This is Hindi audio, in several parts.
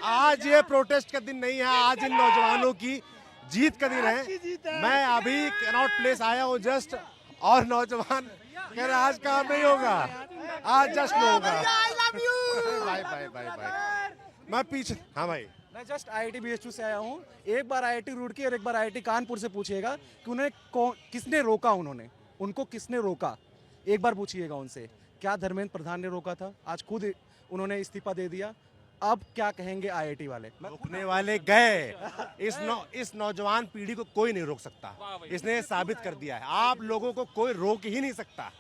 आज ये प्रोटेस्ट का दिन नहीं है, आज इन नौजवानों की जीत का दिन है। मैं अभी कनॉट प्लेस आया हूँ जस्ट, और नौजवान कह रहे आज काम नहीं होगा, आज जश्न होगा। Bye bye bye bye. मैं पीछे, हाँ भाई, मैं जस्ट IIT BHU से आया हूँ। एक बार IIT रुड़की और एक बार IIT कानपुर से पूछिएगा कि उन्हें किसने रोका, उनको किसने रोका, एक बार पूछिएगा उनसे। क्या धर्मेंद्र प्रधान ने रोका था? आज खुद उन्होंने इस्तीफा दे दिया। अब क्या कहेंगे IIT वाले? रोकने वाले गए। इस नौजवान पीढ़ी को कोई नहीं रोक सकता, इसने साबित कर दिया है। आप लोगों को कोई रोक ही नहीं सकता।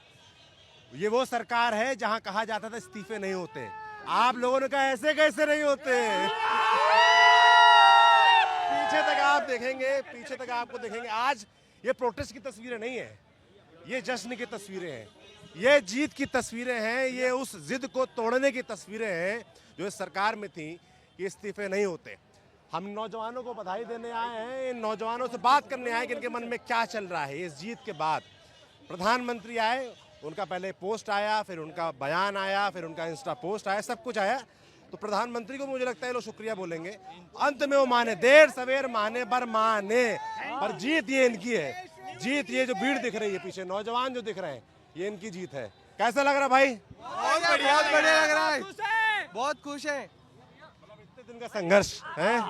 ये वो सरकार है जहां कहा जाता था इस्तीफे नहीं होते, आप लोगों ने कहा ऐसे कैसे नहीं होते। पीछे तक आप देखेंगे, पीछे तक आपको देखेंगे। आज ये प्रोटेस्ट की तस्वीरें नहीं है, ये जश्न की तस्वीरें हैं, ये जीत की तस्वीरें हैं, ये उस जिद को तोड़ने की तस्वीरें हैं जो इस सरकार में थी कि इस्तीफे नहीं होते। हम नौजवानों को बधाई देने आए हैं, इन नौजवानों से बात करने आए कि इनके मन में क्या चल रहा है इस जीत के बाद। प्रधानमंत्री आए, उनका पहले पोस्ट आया, फिर उनका बयान आया, फिर उनका इंस्टा पोस्ट आया, सब कुछ आया। तो प्रधानमंत्री को मुझे लगता है लोग शुक्रिया बोलेंगे। अंत में वो माने, देर सवेर माने बर माने, पर जीत ये इनकी है। जीत ये जो भीड़ दिख रही है पीछे, नौजवान जो दिख रहे हैं, ये इनकी जीत है। कैसा लग रहा भाई? बहुत बढ़िया लग रहा है, बहुत खुश है। इतने दिन का संघर्ष है।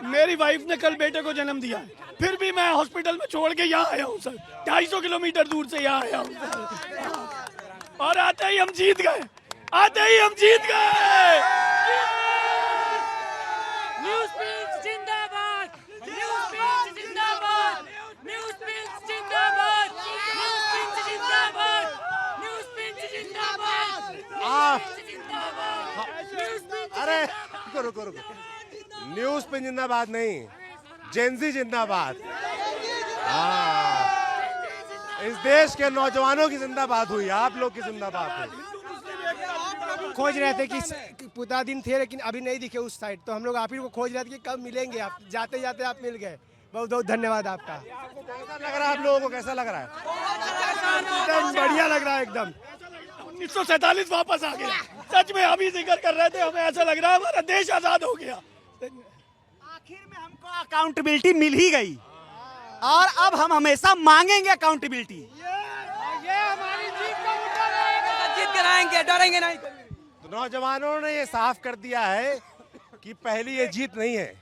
मेरी वाइफ ने कल बेटे को जन्म दिया है, फिर भी मैं हॉस्पिटल में छोड़ के यहाँ आया हूँ सर। 250 किलोमीटर दूर से यहाँ आया हूँ सर। और आते ही हम जीत गए, आते ही हम जीत गए। न्यूज़पीस जिंदाबाद, न्यूज़पीस जिंदाबाद, न्यूज़पीस जिंदाबाद, न्यूज़पीस जिंदाबाद, न्यूज़पीस जिंदाबाद, न्यूज़पीस जिंदाबाद। अरे रुको, न्यूज पे जिंदाबाद नहीं, जेनजी जिंदाबाद। हाँ, इस देश के नौजवानों की जिंदाबाद हुई, आप लोग की जिंदाबाद हुई। खोज रहे थे कि पूरा दिन थे लेकिन अभी नहीं दिखे उस साइड, तो हम लोग आप ही को खोज रहे थे कि कब मिलेंगे आप। जाते जाते आप मिल गए, बहुत बहुत धन्यवाद आपका। कैसा लग रहा है आप लोगों को, कैसा लग रहा है? एकदम बढ़िया लग रहा है एकदम। 1947 वापस आ गया। सच में अभी जिक्र कर रहे थे, हमें ऐसा लग रहा है हमारा देश आजाद हो गया। आखिर में हमको अकाउंटेबिलिटी मिल ही गई, और अब हम हमेशा मांगेंगे अकाउंटेबिलिटी। ये हमारी जीत का मुद्दा रहेगा, जीत कर आएंगे, डरेंगे नहीं। तो नौजवानों ने ये साफ कर दिया है कि पहली ये जीत नहीं है,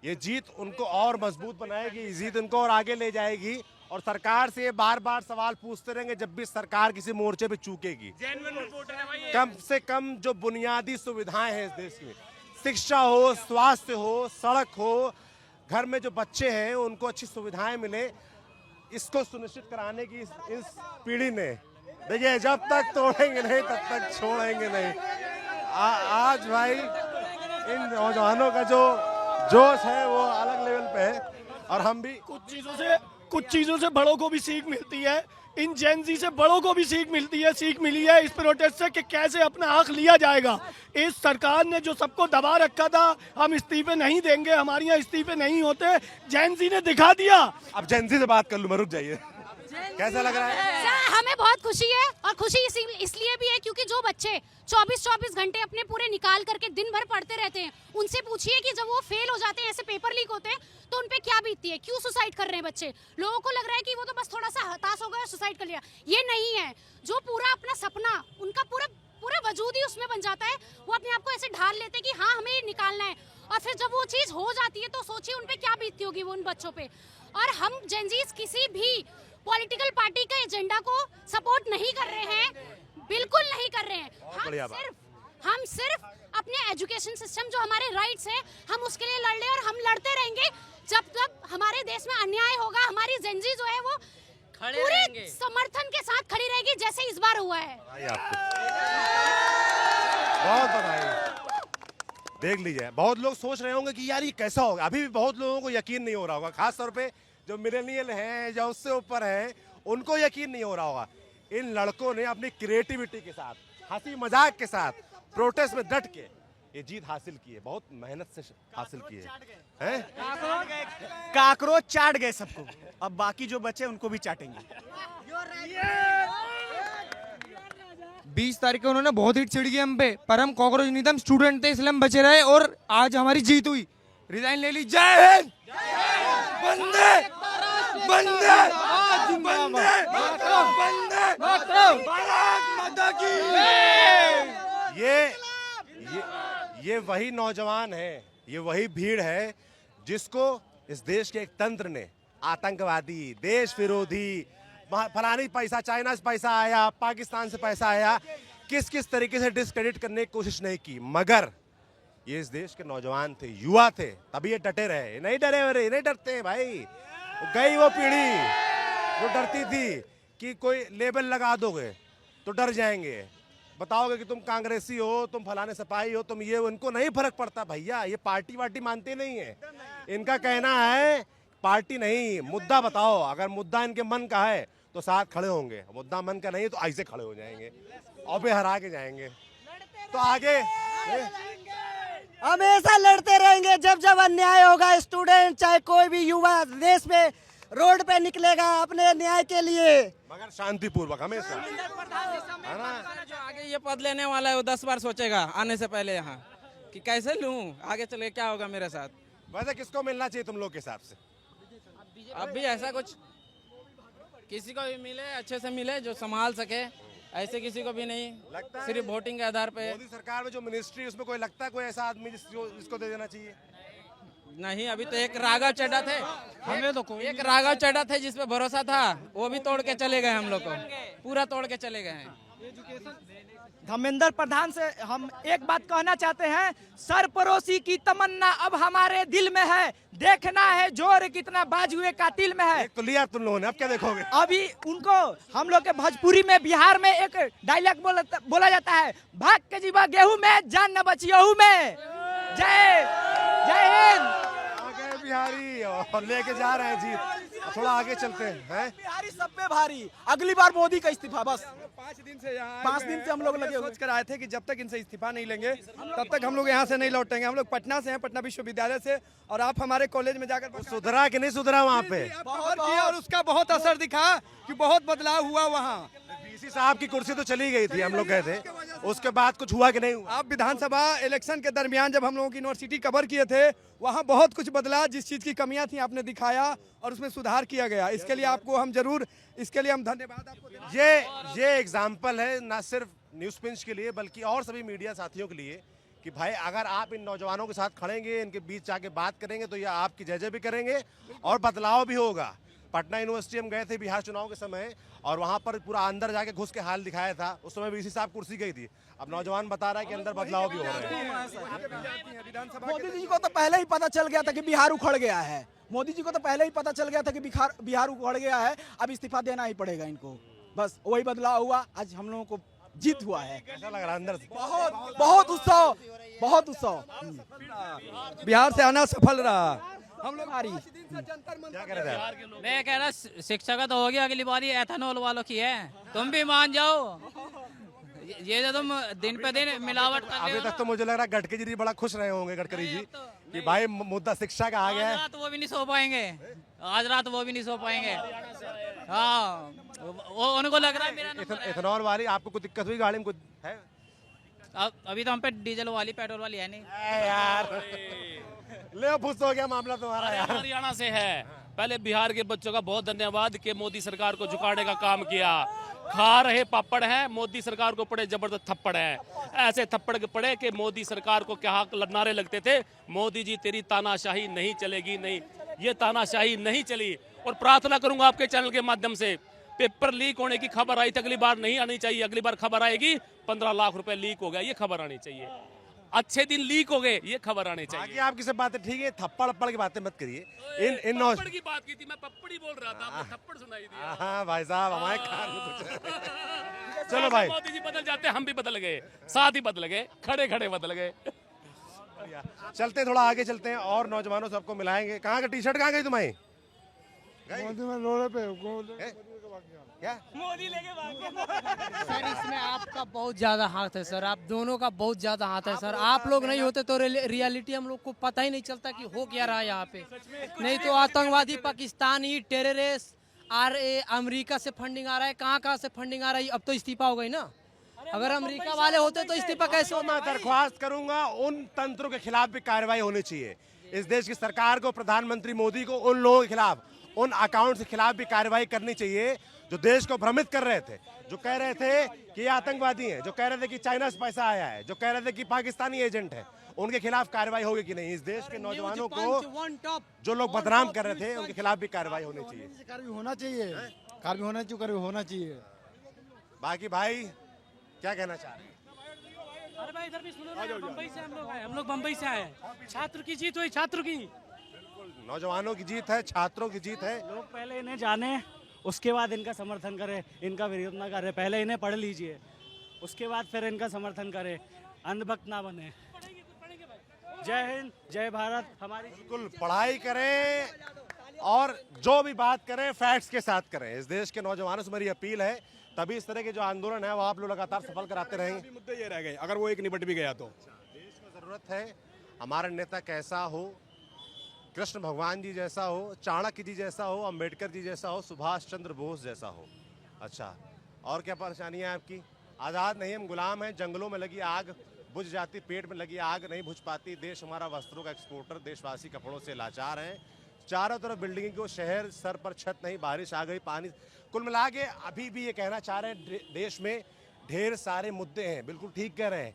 ये जीत उनको और मजबूत बनाएगी, ये जीत उनको और आगे ले जाएगी। और सरकार से ये बार बार सवाल पूछते रहेंगे जब भी सरकार किसी मोर्चे पे चूकेगी। कम से कम जो बुनियादी सुविधाएं हैं इस देश में, शिक्षा हो, स्वास्थ्य हो, सड़क हो, घर में जो बच्चे हैं उनको अच्छी सुविधाएं मिले, इसको सुनिश्चित कराने की इस पीढ़ी ने, देखिए जब तक तोड़ेंगे नहीं तब तक छोड़ेंगे नहीं। आज भाई इन नौजवानों का जो जोश है वो अलग लेवल पे है। और हम भी कुछ चीजों से बड़ों को भी सीख मिलती है, इन जेनजी से बड़ों को भी सीख मिली है इस प्रोटेस्ट से कि कैसे अपना हक लिया जाएगा। इस सरकार ने जो सबको दबा रखा था, हम इस्तीफे नहीं देंगे, हमारे यहाँ इस्तीफे नहीं होते, जेनजी ने दिखा दिया। अब जेनजी से बात कर लूं मैं, रुक जाइए। कैसा लग रहा है? हमें बहुत खुशी है, और खुशी इसलिए भी है क्योंकि जो बच्चे 24-24 घंटे अपने पूरे निकाल करके दिन भर पढ़ते रहते हैं, उनसे पूछिए कि जब वो फेल हो जाते हैं, ऐसे पेपर लीक होते हैं, तो उनपे क्या बीतती है, क्यों सुसाइड कर रहे हैं बच्चे। लोगों को लग रहा है कि वो तो बस थोड़ा सा हताश हो गया, सुसाइड कर लिया। ये नहीं है, जो पूरा अपना सपना, उनका पूरा वजूद ही उसमें बन जाता है, वो अपने आप को ऐसे ढाल लेते कि हाँ हमें निकालना है, और फिर जब वो चीज हो जाती है तो सोचिए उनपे क्या बीतती होगी वो उन बच्चों पे। और हम जेनजीज किसी भी पॉलिटिकल पार्टी के एजेंडा को सपोर्ट नहीं कर रहे हैं, बिल्कुल नहीं कर रहे हैं। हम सिर्फ अपने एजुकेशन सिस्टम, जो हमारे राइट्स हैं, हम उसके लिए लड़ रहे, और हम लड़ते रहेंगे जब तक हमारे देश में अन्याय होगा। हमारी जेनजी जो है वो पूरे समर्थन के साथ खड़ी रहेगी, जैसे इस बार हुआ है। बहुत बधाई। देख लीजिए, बहुत लोग सोच रहे होंगे कि यार ये कैसा होगा, अभी भी बहुत लोगों को यकीन नहीं हो रहा होगा, खास तौर पे जो मिलेनियल हैं, जो उससे ऊपर हैं, उनको यकीन नहीं हो रहा होगा। इन लड़कों ने अपनी क्रिएटिविटी के साथ, हंसी मजाक के साथ, प्रोटेस्ट में डट के ये जीत हासिल की है, बहुत मेहनत से हासिल की है। काकरोच चाट गए सबको, अब बाकी जो बचे उनको भी चाटेंगे। 20 तारीख को उन्होंने बहुत हिट छिड़ी हम पे, पर हम कॉकरोच नहीं थे, हम स्टूडेंट थे, इसलिए हम बचे रहे और आज हमारी जीत हुई। रिजाइन ले ली। जय हिंद, वंदे वंदे वंदे वंदे भारत माता की। ये वही नौजवान है, ये वही भीड़ है जिसको इस देश के एक तंत्र ने आतंकवादी, देश विरोधी, फलानी पैसा, चाइना से पैसा आया, पाकिस्तान से पैसा आया, किस किस तरीके से डिस्क्रेडिट करने की कोशिश नहीं की, मगर ये इस देश के नौजवान थे, युवा थे, तभी ये डटे रहे। नहीं डरे हो रहे, नहीं डरते हैं भाई। गई वो पीढ़ी जो डरती थी कि कोई लेबल लगा दोगे तो डर जाएंगे, बताओगे कि तुम कांग्रेसी हो, तुम फलाने सपाही हो, तुम ये हो, इनको नहीं फर्क पड़ता भैया। ये पार्टी वार्टी मानते नहीं है। इनका कहना है पार्टी नहीं, मुद्दा बताओ। अगर मुद्दा इनके मन का है तो साथ खड़े होंगे, मुद्दा मन का नहीं तो ऐसे खड़े हो जाएंगे और भी हरा के जाएंगे। तो आगे हमेशा लड़ते रहेंगे। जब जब अन्याय होगा, स्टूडेंट चाहे कोई भी युवा देश में रोड पे निकलेगा अपने न्याय के लिए, मगर शांतिपूर्वक हमेशा, है ना। जो आगे ये पद लेने वाला है वो 10 बार सोचेगा आने से पहले यहाँ कि कैसे लूं, आगे चले क्या होगा मेरे साथ। वैसे किसको मिलना चाहिए तुम लोग के हिसाब से? अब भी ऐसा कुछ किसी को भी मिले, अच्छे से मिले, जो संभाल सके, ऐसे किसी को भी नहीं, लगता है सिर्फ वोटिंग के आधार पे। मोदी सरकार में जो मिनिस्ट्री उसमें कोई लगता है कोई ऐसा आदमी जिसको दे देना चाहिए? नहीं, अभी तो एक राघव चड्ढा थे, हमें तो एक राघव चड्ढा थे जिसपे भरोसा था, वो भी तोड़ के चले गए, हम लोग को पूरा तोड़ के चले गए हैं। धर्मेंद्र प्रधान से हम एक बात कहना चाहते हैं, सरपरोशी की तमन्ना अब हमारे दिल में है, देखना है जोर कितना बाजुए कातिल में है। एक तो लिया तुम लोगों ने, अब क्या देखोगे? अभी उनको हम लोग के भोजपुरी में, बिहार में एक डायलॉग बोला जाता है, भाग के जीवा गेहूं में, जान न बचियहू में। जय जय हिंद। आगे बिहारी और लेके जा रहे हैं जीत। थोड़ा आगे चलते हैं। बिहारी सब पे भारी, अगली बार मोदी का इस्तीफा। बस 5 दिन से यहाँ 5 दिन से हम लोग लगे सोच कर आए थे कि जब तक इनसे इस्तीफा नहीं लेंगे तब तक हम लोग यहाँ से नहीं लौटेंगे। हम लोग पटना से हैं, पटना विश्वविद्यालय से, और आप हमारे कॉलेज में जाकर सुधरा कि नहीं सुधरा वहाँ पे? बहुत किया और उसका बहुत असर दिखा कि बहुत बदलाव हुआ वहाँ। बीसी साहब की कुर्सी तो चली गई थी, हम लोग गए थे, उसके बाद कुछ हुआ कि नहीं हुआ? आप विधानसभा इलेक्शन के दरमियान जब हम लोगों की यूनिवर्सिटी कवर किए थे, वहाँ बहुत कुछ बदला, जिस चीज़ की कमियां थी आपने दिखाया और उसमें सुधार किया गया। इसके लिए आपको हम जरूर, इसके लिए हम धन्यवाद आपको देना। ये एग्जाम्पल है ना सिर्फ न्यूज़ पिंच के लिए बल्कि और सभी मीडिया साथियों के लिए कि भाई अगर आप इन नौजवानों के साथ खड़ेंगे, इनके बीच जाके बात करेंगे तो ये आपकी जय भी करेंगे और बदलाव भी होगा। पटना यूनिवर्सिटी हम गए थे बिहार चुनाव के समय और वहाँ पर पूरा अंदर जाके घुस के हाल दिखाया था। उस समय बीसी साहब कुर्सी गई थी, अब नौजवान बता रहा है कि अंदर बदलाव भी हो रहे हैं। मोदी जी को तो पहले ही पता चल गया था कि बिहार उखड़ गया है। मोदी जी को तो पहले ही पता चल गया था कि बिहार उखड़ गया है, अब इस्तीफा देना ही पड़ेगा इनको। बस वही बदलाव हुआ, आज हम लोगों को जीत हुआ है। कैसा लग रहा है अंदर से? बहुत उत्सव, बहुत उत्सव। बिहार से आना सफल रहा। हम लोग क्या कह रहे थे आप? मैं कह रहा शिक्षा का तो हो गया, अगली बार ये एथेनॉल वालों की है, तुम भी मान जाओ। ये जो तुम दिन पे दिन मिलावट कर रहे अभी हो तक तो मुझे लग रहा है गडकरी जी बड़ा खुश रहे होंगे, गडकरी जी, कि भाई मुद्दा शिक्षा का आ गया आज है। रात वो भी नहीं सो पाएंगे, आज रात वो भी नहीं सो पाएंगे। हाँ, वो उनको लग रहा है मेरा नंबर है। इथेनॉल वाली आपको कुछ दिक्कत हुई गाड़ी में? कुछ है? अभी तो हम पे डीजल वाली, पेट्रोल वाली है नहीं। यार ले फुस हो गया मामला तुम्हारा यार। हरियाणा से है। पहले बिहार के बच्चों का बहुत धन्यवाद कि मोदी सरकार को झुकाने का काम किया। खा रहे पापड़ हैं, मोदी सरकार को पड़े जबरदस्त थप्पड़ हैं। ऐसे थप्पड़ के पड़े कि मोदी सरकार को क्या नारे लगते थे, मोदी जी तेरी तानाशाही नहीं चलेगी। नहीं, ये तानाशाही नहीं चली। और प्रार्थना करूंगा आपके चैनल के माध्यम से, पेपर लीक होने की खबर आई थी, अगली बार नहीं आनी चाहिए। अगली बार खबर आएगी 15 लाख रुपए लीक हो गया, ये खबर आनी चाहिए। अच्छे दिन लीक हो गए, ये खबर आनी चाहिए। बाकी आपकी सब बातें ठीक है, थप्पड़ अप्पड़ की बातें मत करिए। थप्पड़ की बात की थी, मैं पप्पड़ी बोल रहा था, आपने थप्पड़ सुनाई दिया। हाँ भाई साहब, हमारे कान में कुछ है। चलो भाई, मोदी जी बदल जाते, हम भी बदल गए, साथ ही बदल गए, खड़े खड़े बदल गए। चलते थोड़ा आगे चलते हैं और नौजवानों सबको मिलाएंगे। कहाँ का टी शर्ट कहाँ गई तुम्हारी? क्या सर इसमें आपका बहुत ज्यादा हाथ है सर, आप दोनों का बहुत ज्यादा हाथ है सर। आप लोग नहीं होते तो रियलिटी हम लोग को पता ही नहीं चलता कि हो क्या रहा है यहाँ पे। नहीं तो आतंकवादी, पाकिस्तानी, टेररिस्ट, अमेरिका से फंडिंग आ रहा है, कहाँ से फंडिंग आ रहा है। अब तो इस्तीफा हो गई ना, अगर अमेरिका वाले होते तो इस्तीफा कैसे तो मैं दरख्वास्त करूंगा उन तंत्रों के खिलाफ भी कार्रवाई होनी चाहिए। इस देश की सरकार को, प्रधानमंत्री मोदी को उन लोगों के खिलाफ, उन अकाउंट्स के खिलाफ भी कार्रवाई करनी चाहिए जो देश को भ्रमित कर रहे थे, जो कह रहे थे कि ये आतंकवादी हैं, जो कह रहे थे कि चाइना से पैसा आया है, जो कह रहे थे कि पाकिस्तानी एजेंट है। उनके खिलाफ कार्रवाई होगी कि नहीं? इस देश के नौजवानों को जो लोग बदनाम कर रहे थे उनके खिलाफ भी कार्रवाई होनी चाहिए। कार्रवाई होना चाहिए, कार्रवाई होना चाहिए। बाकी भाई क्या कहना चाह रहे हैं? अरे भाई इधर भी सुनो ना, बम्बई से हम लोग आए, हम लोग बम्बई से आए। छात्र की जीत हुई, छात्र की। नौजवानों की जीत है, छात्रों की जीत है। लोग पहले इन्हें जाने, उसके बाद इनका समर्थन करें, इनका विरोध ना करें। पहले इन्हें पढ़ लीजिए, उसके बाद फिर इनका समर्थन करें, अंधभक्त ना बने। जय हिंद, जय भारत। हमारी बिल्कुल पढ़ाई करें और जो भी बात करें फैक्ट्स के साथ करें। इस देश के नौजवानों से मेरी अपील है, तभी इस तरह के जो आंदोलन है वो आप लोग लगातार सफल कराते रहेंगे। मुद्दे ये रह गए, अगर वो एक निपट भी गया तो। देश को जरूरत है हमारा नेता कैसा हो, कृष्ण भगवान जी जैसा हो, चाणक्य जी जैसा हो, अंबेडकर जी जैसा हो, सुभाष चंद्र बोस जैसा हो। अच्छा, और क्या परेशानी है आपकी? आज़ाद नहीं, हम गुलाम हैं। जंगलों में लगी आग बुझ जाती, पेट में लगी आग नहीं बुझ पाती। देश हमारा वस्त्रों का एक्सपोर्टर, देशवासी कपड़ों से लाचार हैं। चारों तरफ बिल्डिंग को, शहर सर पर छत नहीं, बारिश आ गई, पानी। कुल मिला के अभी भी ये कहना चाह रहे हैं देश में ढेर सारे मुद्दे हैं। बिल्कुल ठीक कह रहे हैं।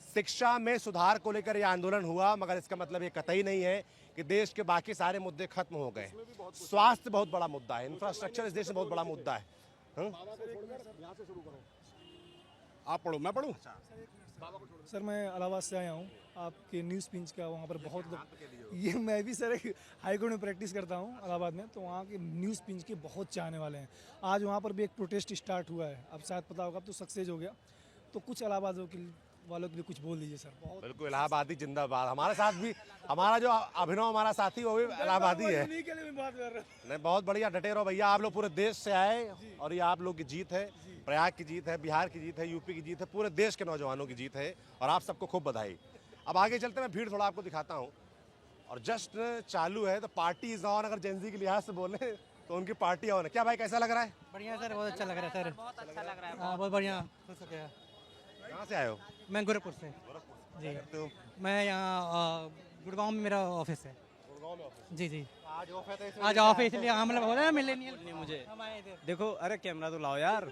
शिक्षा में सुधार को लेकर ये आंदोलन हुआ, मगर इसका मतलब ये कतई नहीं है कि देश के बाकी सारे मुद्दे खत्म हो गए। स्वास्थ्य बहुत बड़ा मुद्दा है, इंफ्रास्ट्रक्चर इस देश में बहुत बड़ा मुद्दा है। आप पढ़ो, मैं पढ़ूं? सर मैं इलाहाबाद से आया हूँ, आपके न्यूज़ पिंच का वहाँ पर बहुत ये मैं भी सर हाई कोर्ट में प्रैक्टिस करता हूँ इलाहाबाद में, तो वहाँ के न्यूज़ पिंच के बहुत चाहने वाले हैं। आज वहाँ पर भी एक प्रोटेस्ट स्टार्ट हुआ है, अब शायद पता होगा, अब तो सक्सेस हो गया। तो कुछ इलाहाबाद वालों के लिए कुछ बोल दीजिए सर। बिल्कुल, इलाहाबादी जिंदाबाद। हमारे साथ भी हमारा जो अभिनव हमारा साथी वो भी इलाहाबादी है। नहीं, बहुत बढ़िया, डटे रहो भैया। आप लोग पूरे देश से आए और ये आप लोग की जीत है, प्रयाग की जीत है, बिहार की जीत है, यूपी की जीत है, पूरे देश के नौजवानों की जीत है और आप सबको खूब बधाई। अब आगे चलते मैं भीड़ थोड़ा आपको दिखाता हूँ। और जस्ट चालू है तो पार्टी इज ऑन। अगर जेनजी के लिहाज से बोले तो उनकी पार्टी ऑन है। क्या भाई, कैसा लग रहा है? बढ़िया सर, बहुत अच्छा लग रहा है सर, बहुत अच्छा लग रहा है, बहुत बढ़िया। कहाँ से आए हो? मैं गोरखपुर से जी। मैं यहाँ गुड़गांव में मेरा ऑफिस है। गुड़गांव में ऑफिस? जी जी। आज ऑफिस है, आज ऑफिस इसलिए हम लोग हो रहे हैं मिलेनियल। मुझे देखो, अरे कैमरा तो लाओ यार।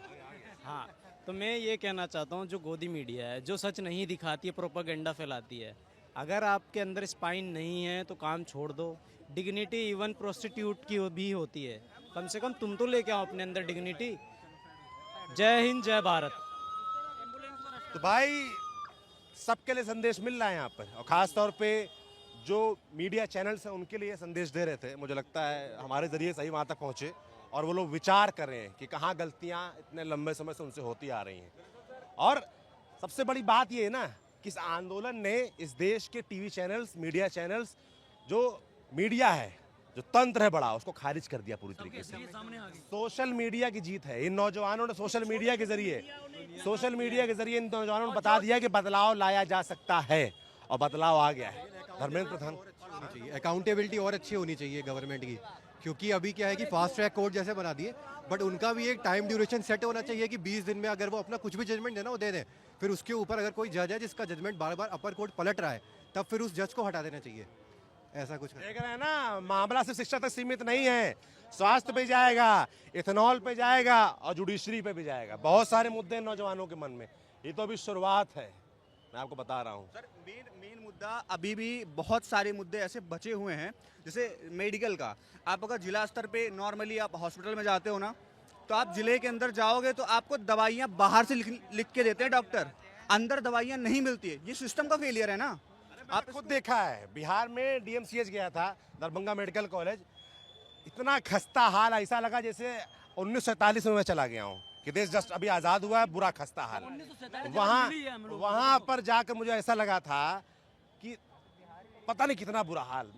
हाँ, तो मैं ये कहना चाहता हूँ, जो गोदी मीडिया है, जो सच नहीं दिखाती है, प्रोपेगेंडा फैलाती है। अगर आपके अंदर स्पाइन नहीं है तो काम छोड़ दो। डिग्निटी इवन प्रोस्टिट्यूट की भी होती है, कम से कम तुम तो लेके आओ अपने अंदर डिग्निटी। जय हिंद, जय भारत। तो भाई सबके लिए संदेश मिल रहा है यहाँ पर, और ख़ास तौर पे जो मीडिया चैनल्स हैं उनके लिए संदेश दे रहे थे। मुझे लगता है हमारे ज़रिए सही वहाँ तक पहुँचे और वो लोग विचार कर रहे हैं कि कहाँ गलतियाँ इतने लंबे समय से उनसे होती आ रही हैं। और सबसे बड़ी बात ये है ना कि इस आंदोलन ने इस देश के टीवी चैनल्स, मीडिया चैनल्स, जो मीडिया है, जो तंत्र है बड़ा, उसको खारिज कर दिया पूरी तरीके से। सोशल मीडिया की जीत है। इन नौजवानों ने सोशल मीडिया के जरिए इन नौजवानों ने बता दिया कि बदलाव लाया जा सकता है और बदलाव आ गया है। धर्मेंद्र प्रधान, अकाउंटेबिलिटी और अच्छी होनी चाहिए गवर्नमेंट की, क्योंकि अभी क्या है कि फास्ट ट्रैक कोर्ट जैसे बना दिए, बट उनका भी एक टाइम ड्यूरेशन सेट होना चाहिए कि 20 दिन में अगर वो अपना कुछ भी जजमेंट देना वो दे दें। फिर उसके ऊपर अगर कोई जज है जिसका जजमेंट बार बार अपर कोर्ट पलट रहा है, तब फिर उस जज को हटा देना चाहिए। ऐसा कुछ देख रहे हैं ना, मामला सिर्फ शिक्षा तक सीमित नहीं है, स्वास्थ्य पे जाएगा, इथेनॉल पे जाएगा और जुडिशरी पे भी जाएगा। बहुत सारे मुद्दे नौजवानों के मन में। ये तो अभी शुरुआत है, मैं आपको बता रहा हूँ। सर मेन मुद्दा अभी भी बहुत सारे मुद्दे ऐसे बचे हुए हैं, जैसे मेडिकल का। आप अगर जिला स्तर पे नॉर्मली आप हॉस्पिटल में जाते हो ना, तो आप जिले के अंदर जाओगे तो आपको दवाइयाँ बाहर से लिख के देते हैं डॉक्टर, अंदर दवाइयाँ नहीं मिलती है। ये सिस्टम का फेलियर है ना। आप खुद देखा है, बिहार में डीएमसीएच गया था, दरभंगा मेडिकल कॉलेज, इतना खस्ता हाल, ऐसा लगा जैसे 1947 में मैं चला गया हूँ कि देश जस्ट अभी आज़ाद हुआ है। बुरा खस्ता हाल वहाँ पर जाकर मुझे ऐसा लगा था कि पता नहीं कितना बुरा हाल,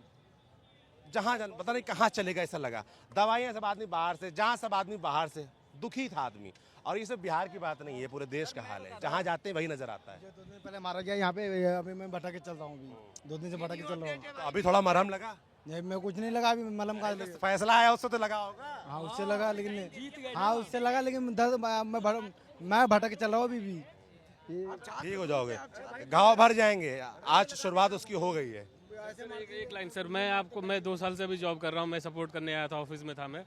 जहाँ पता नहीं कहाँ चलेगा, ऐसा लगा। दवाइयाँ सब आदमी बाहर से, जहाँ सब आदमी बाहर से, दुखी था आदमी। और ये सब बिहार की बात नहीं है, पूरे देश का हाल है, जहाँ जाते हैं वही नजर आता है। 2 दिन पहले मारा गया यहाँ पे, अभी मैं भटक के चल रहा हूँ, अभी 2 दिन से भटक के चल रहा हूँ। तो अभी थोड़ा मरहम लगा? नहीं, मैं कुछ नहीं लगा, अभी मलहम का फैसला आया उससे तो लगा होगा। हाँ, उससे लगा, लेकिन हाँ उससे लगा, लेकिन मैं भटक के चल रहा हूँ अभी भी। ठीक हो जाओगे, गांव भर जाएंगे। आज शुरुआत उसकी हो गई है। एक लाइन सर, मैं 2 साल से अभी जॉब कर रहा हूँ, मैं सपोर्ट करने आया था, ऑफिस में था मैं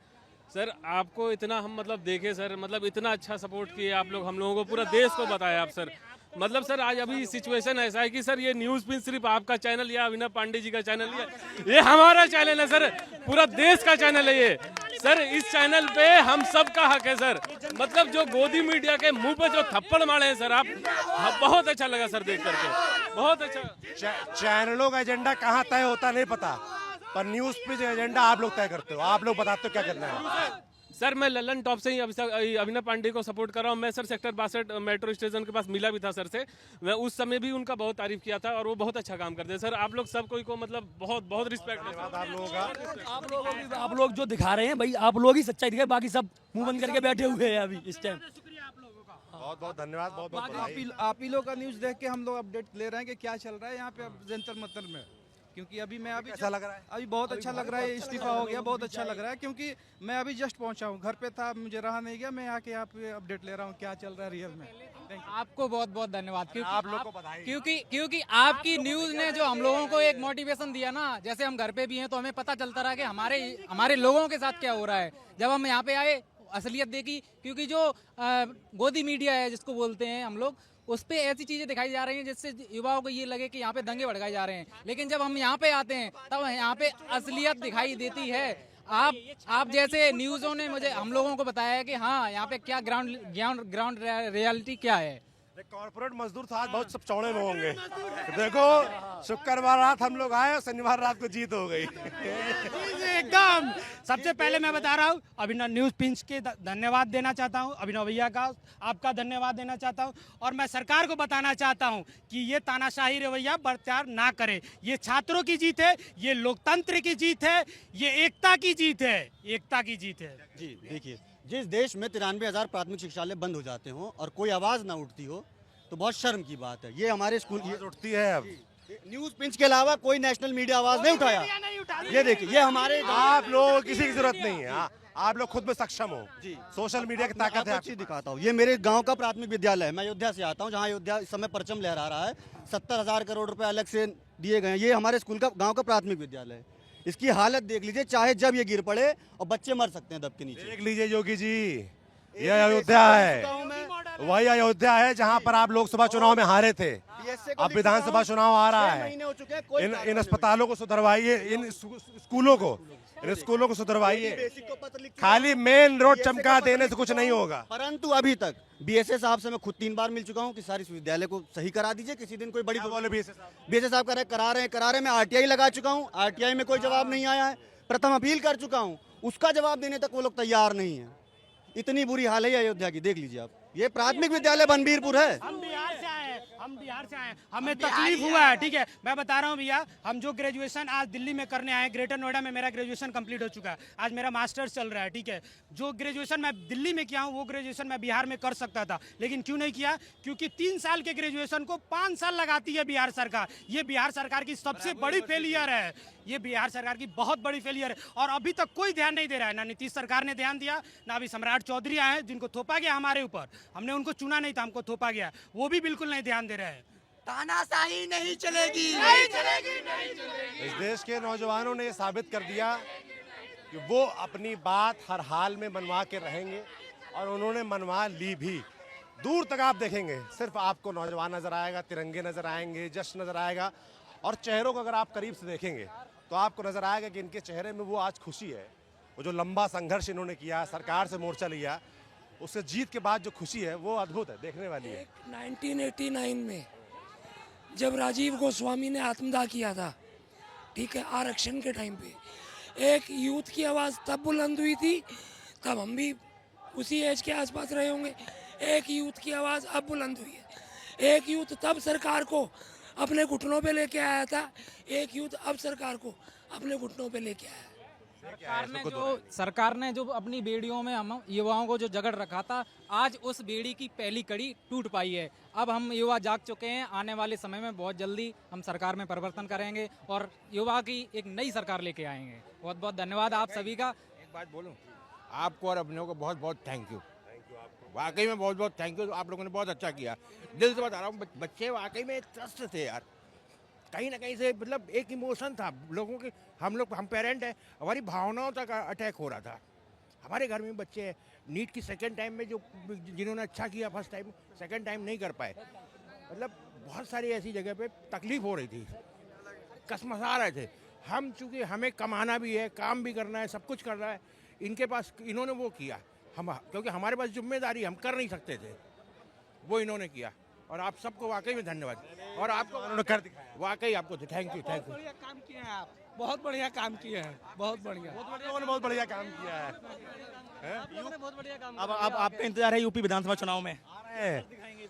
सर। आपको इतना हम मतलब देखे सर, मतलब इतना अच्छा सपोर्ट किए आप लोग, हम लोगों को पूरा देश को बताया आप सर। मतलब सर आज अभी सिचुएशन ऐसा है कि सर ये न्यूज़ पिंच सिर्फ आपका चैनल या अभिनव पांडे जी का चैनल ये हमारा चैनल है सर, पूरा देश का चैनल है ये सर। इस चैनल पे हम सब का हक है सर। मतलब जो गोदी मीडिया के मुंह पे जो थप्पड़ मारे हैं सर आप, बहुत अच्छा लगा सर देख करके, बहुत अच्छा। चैनलों का एजेंडा कहाँ तय होता नहीं पता, पर न्यूज पिंच एजेंडा आप लोग तय करते हो, आप लोग बताते हो क्या करना है। सर मैं लल्लन टॉप से ही अभिनव पांडे को सपोर्ट कर रहा हूँ। मैं सर सेक्टर 62 मेट्रो स्टेशन के पास मिला भी था सर से, मैं उस समय भी उनका बहुत तारीफ किया था और वो बहुत अच्छा काम करते हैं सर। आप लोग सब कोई को मतलब बहुत बहुत रिस्पेक्ट है आप लोगों का। आप लोग जो दिखा रहे हैं भाई, आप लोग ही सच्चाई दिखाए, बाकी सब मुंह बंद करके बैठे हुए हैं अभी इस टाइम। बहुत बहुत धन्यवाद, बहुत बहुत बधाई। आप ही लोग का न्यूज़ देख के हम लोग अपडेट ले रहे हैं कि क्या चल रहा है यहाँ पे जंतर मंतर में, क्योंकि अभी मैं कैसा लग रहा है? अभी बहुत अच्छा लग रहा है, इस्तीफा हो गया, बहुत अच्छा लग रहा है, क्योंकि मैं अभी जस्ट पहुंचा हूँ, घर पे था, मुझे रहा नहीं गया, मैं आके यहाँ पे अपडेट ले रहा हूँ क्या चल रहा है रियल में। आपको बहुत बहुत धन्यवाद, आप लोग को बधाई, क्योंकि आपकी न्यूज ने जो हम लोगों को एक मोटिवेशन दिया ना, जैसे हम घर पे भी हैं तो हमें पता चलता रहा कि हमारे लोगों के साथ क्या हो रहा है। जब हम यहाँ पे आए असलियत देखी, क्योंकि जो गोदी मीडिया है जिसको बोलते हैं हम लोग, उस पे ऐसी चीजें दिखाई जा रही हैं जिससे युवाओं को ये लगे कि यहाँ पे दंगे भड़काए जा रहे हैं। लेकिन जब हम यहाँ पे आते हैं तब यहाँ पे असलियत दिखाई देती है। आप जैसे न्यूज़ों ने हम लोगों को बताया है कि हाँ यहाँ पे क्या ग्राउंड रियलिटी क्या है। कॉर्पोरेट मजदूर था, आज बहुत सब चौड़े में होंगे। देखो शुक्रवार रात हम लोग आए, शनिवार रात को जीत हो गई एकदम। सबसे पहले मैं बता रहा हूँ, अभिनव न्यूज़ पिंच के धन्यवाद देना चाहता हूँ, अभिनव भैया का आपका धन्यवाद देना चाहता हूँ। और मैं सरकार को बताना चाहता हूँ कि ये तानाशाही रवैया बरकरार ना करे। ये छात्रों की जीत है, ये लोकतंत्र की जीत है, ये एकता की जीत है, एकता की जीत है। जी देखिए, जिस देश में 93,000 प्राथमिक शिक्षालय बंद हो जाते हो और कोई आवाज़ ना उठती हो तो बहुत शर्म की बात है। ये हमारे स्कूल ये उठती है। अब न्यूज़ पिंच के अलावा कोई नेशनल मीडिया आवाज़ नहीं उठाया। ये देखिए, ये हमारे आप लोगों किसी की जरूरत नहीं है, आप लोग खुद में सक्षम हो जी। सोशल मीडिया की ताकत है। अच्छी दिखाता हूँ, ये मेरे गांव का प्राथमिक विद्यालय है। मैं अयोध्या से आता हूँ, जहाँ अयोध्या इस समय परचम लहरा रहा है। 70,000 करोड़ रुपए अलग से दिए गए हैं। ये हमारे स्कूल का गाँव का प्राथमिक विद्यालय है। इसकी हालत देख लीजिए, चाहे जब ये गिर पड़े और बच्चे मर सकते हैं दब के नीचे। देख लीजिए योगी जी, ये अयोध्या है, वही अयोध्या है जहां पर आप लोकसभा चुनाव में हारे थे। अब विधानसभा चुनाव आ रहा है। इन अस्पतालों को सुधरवाइए, इन स्कूलों को सुधरवाइए। खाली मेन रोड चमका देने से कुछ नहीं होगा। परंतु अभी तक बीएसए साहब से मैं खुद 3 बार मिल चुका हूं कि सारी विद्यालय को सही करा दीजिए। किसी दिन कोई बड़ी बीएसए साहब करा रहे हैं। मैं आरटीआई लगा चुका हूं, आरटीआई में कोई जवाब नहीं आया है। प्रथम अपील कर चुका हूं, उसका जवाब देने तक वो लोग तैयार नहीं है। इतनी बुरी हाल है अयोध्या की, देख लीजिए आप। ये प्राथमिक विद्यालय बनबीरपुर है। हम बिहार से आए, हमें तकलीफ हुआ है, ठीक है। मैं बता रहा हूँ भैया, हम जो ग्रेजुएशन आज दिल्ली में करने आए, ग्रेटर नोएडा में मेरा ग्रेजुएशन कंप्लीट हो चुका है। आज मेरा मास्टर्स चल रहा है, ठीक है। जो ग्रेजुएशन मैं दिल्ली में किया हूँ वो ग्रेजुएशन मैं बिहार में कर सकता था, लेकिन क्यों नहीं किया? क्योंकि 3 साल के ग्रेजुएशन को 5 साल लगाती है बिहार सरकार। ये बिहार सरकार की सबसे बड़ी फेलियर है। ये बिहार सरकार की बहुत बड़ी फेलियर है और अभी तक कोई ध्यान नहीं दे रहा है। ना नीतीश सरकार ने ध्यान दिया, ना अभी सम्राट चौधरी आए हैं जिनको थोपा गया हमारे ऊपर। हमने उनको चुना नहीं था, हमको थोपा गया। वो भी बिल्कुल नहीं ध्यान दे रहे हैं। तानाशाही नहीं चलेगी। इस देश के नौजवानों ने ये साबित कर दिया कि वो अपनी बात हर हाल में मनवा के रहेंगे और उन्होंने मनवा ली भी। दूर तक आप देखेंगे सिर्फ आपको नौजवान नजर आएगा, तिरंगे नजर आएंगे, जश्न नजर आएगा। और चेहरों को अगर आप करीब से देखेंगे तो आपको नजर आएगा कि इनके चेहरे में वो आज खुशी है। वो जो लंबा संघर्ष इन्होंने किया, सरकार से मोर्चा लिया, उससे जीत के बाद जो खुशी है वो अद्भुत है, देखने वाली है। 1989 में जब राजीव गोस्वामी ने आत्मदाह किया था, ठीक है, आरक्षण के टाइम पे, एक यूथ की आवाज़ तब बुलंद हुई थी, तब हम भी उसी एज के आसपास रहे होंगे। एक यूथ की आवाज़ अब बुलंद हुई है। एक यूथ तब सरकार को अपने घुटनों पे लेके आया था, एक यूथ अब सरकार को अपने घुटनों पे लेके आया। सरकार ने जो अपनी बेड़ियों में हम युवाओं को जो जकड़ रखा था, आज उस बेड़ी की पहली कड़ी टूट पाई है। अब हम युवा जाग चुके हैं। आने वाले समय में बहुत जल्दी हम सरकार में परिवर्तन करेंगे और युवा की एक नई सरकार लेके आएंगे। बहुत बहुत धन्यवाद आप सभी का। एक बात बोलूं, आपको और अपनों को बहुत बहुत थैंक यू। वाकई में बहुत बहुत थैंक यू, आप लोगों ने बहुत अच्छा किया। दिल से बता रहा हूँ, बच्चे वाकई में ट्रस्ट थे यार, कहीं ना कहीं से मतलब एक इमोशन था लोगों के। हम पेरेंट हैं, हमारी भावनाओं तक अटैक हो रहा था। हमारे घर में बच्चे हैं, नीट की सेकंड टाइम में जो जिन्होंने अच्छा किया फर्स्ट टाइम, सेकंड टाइम नहीं कर पाए। मतलब बहुत सारी ऐसी जगह पे तकलीफ हो रही थी, कसमसा रहे थे हम, चूँकि हमें कमाना भी है, काम भी करना है, सब कुछ करना है। इनके पास इन्होंने वो किया, हम क्योंकि हमारे पास जिम्मेदारी हम कर नहीं सकते थे, वो इन्होंने किया। और आप सबको वाकई में धन्यवाद। और आपको उन्होंने कर दिखाया, वाकई आपको थैंक यू। काम किए हैं आप, बहुत बढ़िया काम किए हैं, बहुत बढ़िया, बहुत बढ़िया काम किया है। बहुत बढ़िया काम। अब आपका इंतजार है यूपी विधानसभा चुनाव में?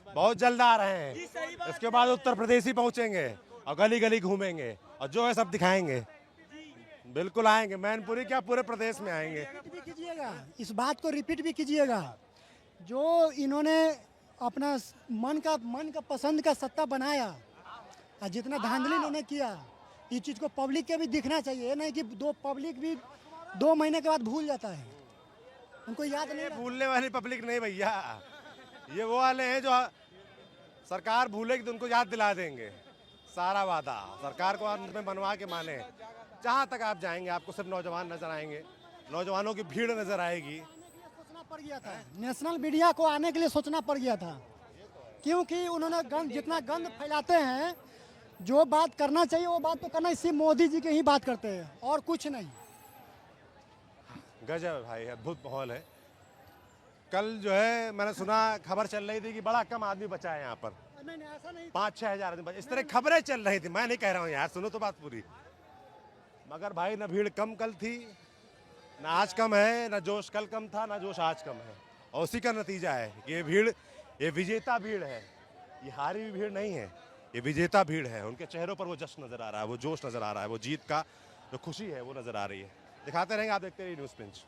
बहुत जल्द आ रहे हैं, इसके बाद उत्तर प्रदेश ही पहुंचेंगे और गली गली घूमेंगे और जो है सब दिखाएंगे। बिल्कुल आएंगे, मैनपुरी क्या पूरे प्रदेश में आएंगे। भी कीजिएगा, इस बात को रिपीट भी कीजिएगा, जो इन्होंने अपना मन का पसंद का सत्ता बनाया और जितना धांधली इन्होंने किया, इस चीज़ को पब्लिक के भी दिखना चाहिए। नहीं कि पब्लिक भी 2 महीने के बाद भूल जाता है, उनको याद नहीं। भूलने वाली पब्लिक नहीं भैया, ये वो वाले हैं जो सरकार भूलेगी तो उनको याद दिला देंगे। सारा वादा सरकार को अंत में बनवा के माने। जहाँ तक आप जाएंगे आपको सिर्फ नौजवान नजर आएंगे, नौजवानों की भीड़ नजर आएगी। सोचना पड़ गया था, नेशनल मीडिया को आने के लिए सोचना पड़ गया था, क्योंकि उन्होंने जितना गंद फैलाते हैं, जो बात करना चाहिए वो बात तो करना, इसी मोदी जी की ही बात करते हैं और कुछ नहीं। गजब है भाई, अद्भुत माहौल है। कल जो है मैंने सुना, खबर चल रही थी कि बड़ा कम आदमी बचा है यहाँ पर, 5-6 हजार आदमी बचे, इस तरह खबरें चल रही थी। मैं नहीं कह रहा हूँ यार, सुनो तो बात पूरी। मगर भाई ना भीड़ कम कल थी, ना आज कम है, ना जोश कल कम था, ना जोश आज कम है। और उसी का नतीजा है कि ये भीड़, ये विजेता भीड़ है, ये हारी हुई भीड़ नहीं है, ये विजेता भीड़ है। उनके चेहरों पर वो जश्न नजर आ रहा है, वो जोश नजर आ रहा है, वो जीत का जो खुशी है वो नजर आ रही है। दिखाते रहेंगे, आप देखते रहिए न्यूज़ पिंच।